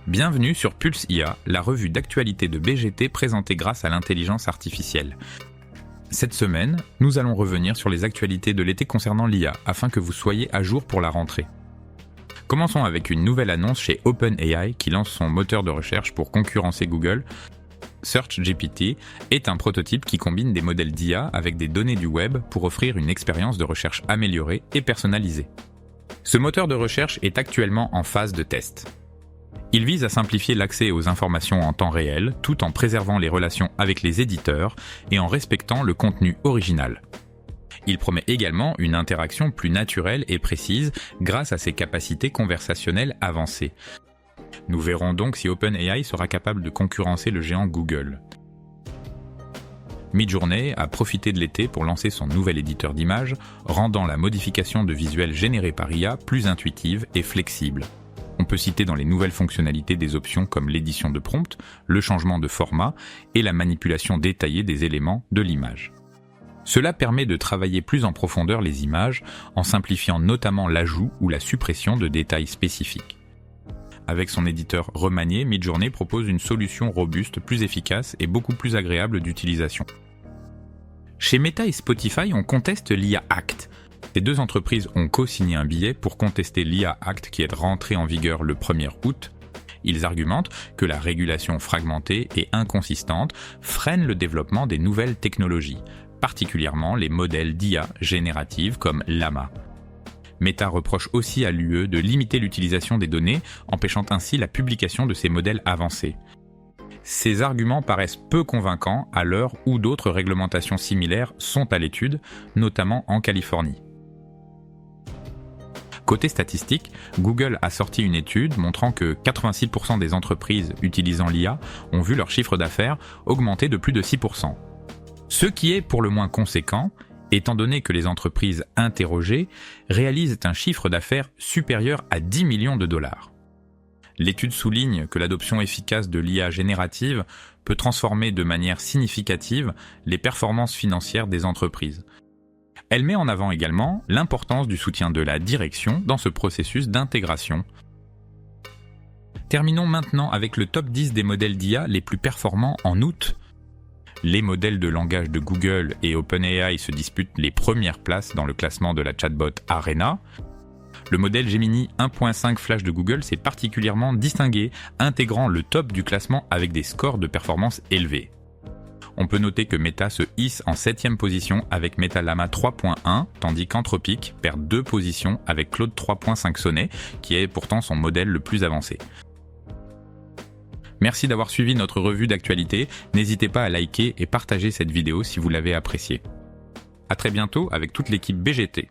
Bienvenue sur Pulse IA, la revue d'actualité de BGT présentée grâce à l'intelligence artificielle. Cette semaine, nous allons revenir sur les actualités de l'été concernant l'IA, afin que vous soyez à jour pour la rentrée. Commençons avec une nouvelle annonce chez OpenAI qui lance son moteur de recherche pour concurrencer Google. SearchGPT est un prototype qui combine des modèles d'IA avec des données du web pour offrir une expérience de recherche améliorée et personnalisée. Ce moteur de recherche est actuellement en phase de test. Il vise à simplifier l'accès aux informations en temps réel, tout en préservant les relations avec les éditeurs et en respectant le contenu original. Il promet également une interaction plus naturelle et précise grâce à ses capacités conversationnelles avancées. Nous verrons donc si OpenAI sera capable de concurrencer le géant Google. Midjourney a profité de l'été pour lancer son nouvel éditeur d'images, rendant la modification de visuels générés par IA plus intuitive et flexible. On peut citer dans les nouvelles fonctionnalités des options comme l'édition de prompt, le changement de format et la manipulation détaillée des éléments de l'image. Cela permet de travailler plus en profondeur les images en simplifiant notamment l'ajout ou la suppression de détails spécifiques. Avec son éditeur remanié, Midjourney propose une solution robuste, plus efficace et beaucoup plus agréable d'utilisation. Chez Meta et Spotify, on conteste l'IA Act. Ces deux entreprises ont co-signé un billet pour contester l'IA Act qui est rentré en vigueur le 1er août. Ils argumentent que la régulation fragmentée et inconsistante freine le développement des nouvelles technologies, particulièrement les modèles d'IA générative comme Llama. Meta reproche aussi à l'UE de limiter l'utilisation des données, empêchant ainsi la publication de ces modèles avancés. Ces arguments paraissent peu convaincants à l'heure où d'autres réglementations similaires sont à l'étude, notamment en Californie. Côté statistique, Google a sorti une étude montrant que 86% des entreprises utilisant l'IA ont vu leur chiffre d'affaires augmenter de plus de 6%. Ce qui est pour le moins conséquent, étant donné que les entreprises interrogées réalisent un chiffre d'affaires supérieur à 10 millions de dollars. L'étude souligne que l'adoption efficace de l'IA générative peut transformer de manière significative les performances financières des entreprises. Elle met en avant également l'importance du soutien de la direction dans ce processus d'intégration. Terminons maintenant avec le top 10 des modèles d'IA les plus performants en août. Les modèles de langage de Google et OpenAI se disputent les premières places dans le classement de la chatbot Arena. Le modèle Gemini 1.5 Flash de Google s'est particulièrement distingué, intégrant le top du classement avec des scores de performance élevés. On peut noter que Meta se hisse en 7e position avec Meta Llama 3.1, tandis qu'Anthropic perd 2 positions avec Claude 3.5 Sonnet, qui est pourtant son modèle le plus avancé. Merci d'avoir suivi notre revue d'actualité, n'hésitez pas à liker et partager cette vidéo si vous l'avez appréciée. À très bientôt avec toute l'équipe BGT.